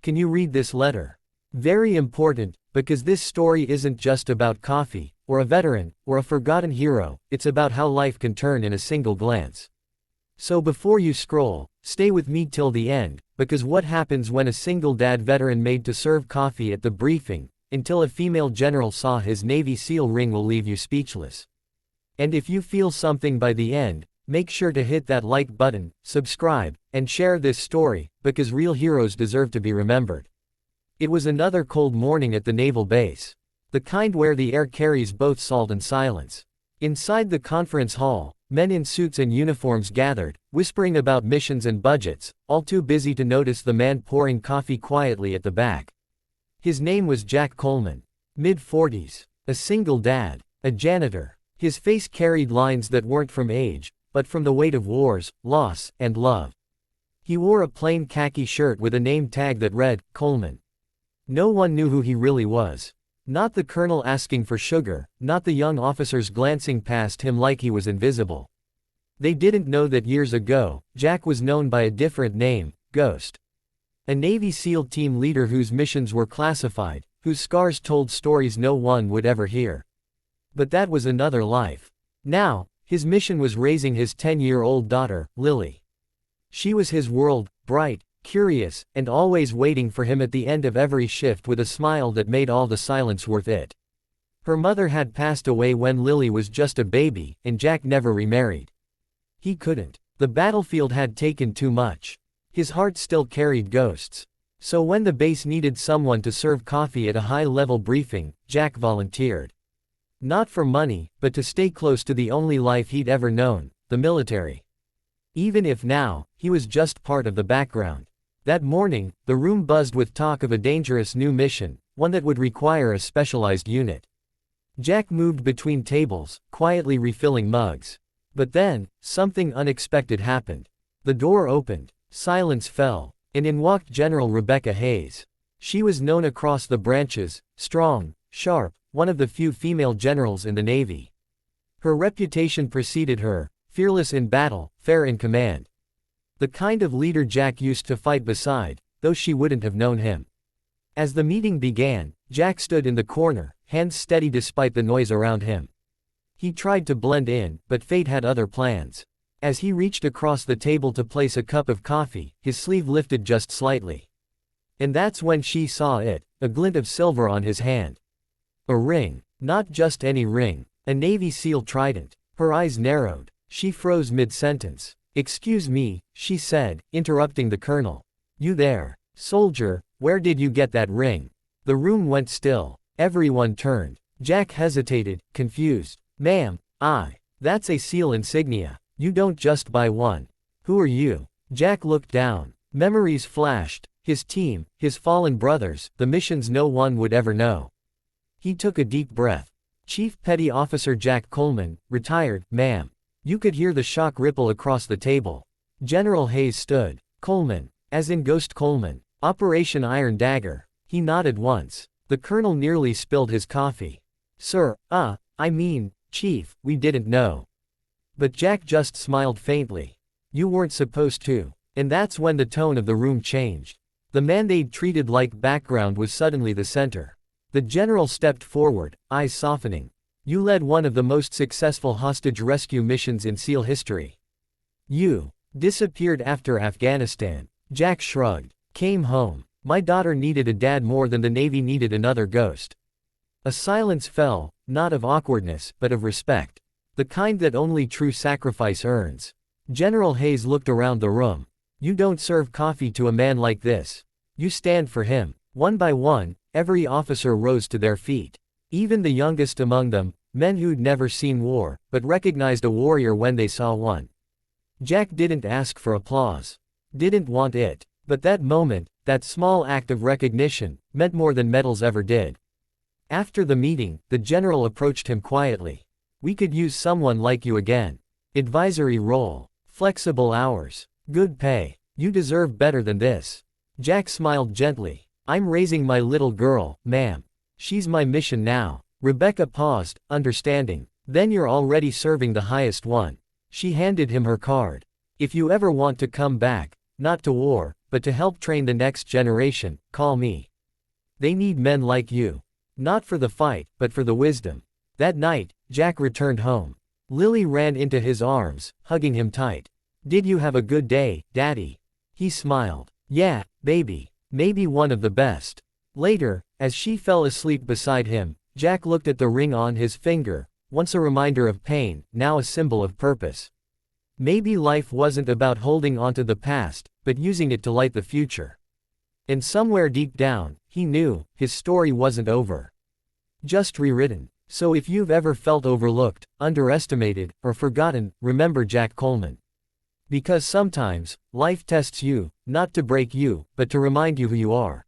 can you read this letter? Very important, because this story isn't just about coffee, or a veteran, or a forgotten hero, it's about how life can turn in a single glance. So before you scroll, stay with me till the end, because what happens when a single dad veteran made to serve coffee at the briefing, until a female general saw his Navy SEAL ring will leave you speechless. And if you feel something by the end, make sure to hit that like button, subscribe, and share this story, because real heroes deserve to be remembered. It was another cold morning at the naval base. The kind where the air carries both salt and silence. Inside the conference hall, men in suits and uniforms gathered, whispering about missions and budgets, all too busy to notice the man pouring coffee quietly at the back. His name was Jack Coleman. Mid-40s. A single dad. A janitor. His face carried lines that weren't from age, but from the weight of wars, loss, and love. He wore a plain khaki shirt with a name tag that read, Coleman. No one knew who he really was. Not the colonel asking for sugar, not the young officers glancing past him like he was invisible. They didn't know that years ago, Jack was known by a different name, Ghost. A Navy SEAL team leader whose missions were classified, whose scars told stories no one would ever hear. But that was another life. Now, his mission was raising his 10-year-old daughter, Lily. She was his world, bright, curious, and always waiting for him at the end of every shift with a smile that made all the silence worth it. Her mother had passed away when Lily was just a baby, and Jack never remarried. He couldn't. The battlefield had taken too much. His heart still carried ghosts. So when the base needed someone to serve coffee at a high-level briefing, Jack volunteered. Not for money, but to stay close to the only life he'd ever known, the military. Even if now, he was just part of the background. That morning, the room buzzed with talk of a dangerous new mission, one that would require a specialized unit. Jack moved between tables, quietly refilling mugs. But then, something unexpected happened. The door opened, silence fell, and in walked General Rebecca Hayes. She was known across the branches, strong, sharp, one of the few female generals in the Navy. Her reputation preceded her, fearless in battle, fair in command. The kind of leader Jack used to fight beside, though she wouldn't have known him. As the meeting began, Jack stood in the corner, hands steady despite the noise around him. He tried to blend in, but fate had other plans. As he reached across the table to place a cup of coffee, his sleeve lifted just slightly. And that's when she saw it, a glint of silver on his hand. A ring. Not just any ring. A Navy SEAL trident. Her eyes narrowed. She froze mid-sentence. "Excuse me," she said, interrupting the colonel. "You there, soldier, where did you get that ring?" The room went still. Everyone turned. Jack hesitated, confused. "Ma'am, that's a SEAL insignia. You don't just buy one." "Who are you?" Jack looked down. Memories flashed. His team, his fallen brothers, the missions no one would ever know. He took a deep breath. "Chief Petty Officer Jack Coleman, retired, ma'am." You could hear the shock ripple across the table. General Hayes stood. "Coleman, as in Ghost Coleman, Operation Iron Dagger." He nodded once. The colonel nearly spilled his coffee. "Sir, Chief, we didn't know." But Jack just smiled faintly. "You weren't supposed to." And that's when the tone of the room changed. The man they'd treated like background was suddenly the center. The general stepped forward, eyes softening. "You led one of the most successful hostage rescue missions in SEAL history. You disappeared after Afghanistan." Jack shrugged. "Came home. My daughter needed a dad more than the Navy needed another Ghost." A silence fell, not of awkwardness, but of respect. The kind that only true sacrifice earns. General Hayes looked around the room. "You don't serve coffee to a man like this. You stand for him." One by one, every officer rose to their feet. Even the youngest among them, men who'd never seen war, but recognized a warrior when they saw one. Jack didn't ask for applause. Didn't want it. But that moment, that small act of recognition, meant more than medals ever did. After the meeting, the general approached him quietly. "We could use someone like you again. Advisory role. Flexible hours. Good pay. You deserve better than this." Jack smiled gently. "I'm raising my little girl, ma'am. She's my mission now." Rebecca paused, understanding. "Then you're already serving the highest one." She handed him her card. "If you ever want to come back, not to war, but to help train the next generation, call me. They need men like you. Not for the fight, but for the wisdom. That night, Jack returned home. Lily ran into his arms, hugging him tight. Did you have a good day, Daddy? He smiled. Yeah, baby. Maybe one of the best. Later, as she fell asleep beside him, Jack looked at the ring on his finger, once a reminder of pain, now a symbol of purpose. Maybe life wasn't about holding onto the past, but using it to light the future. And somewhere deep down, he knew, his story wasn't over. Just rewritten. So if you've ever felt overlooked, underestimated, or forgotten, remember Jack Coleman. Because sometimes, life tests you, not to break you, but to remind you who you are.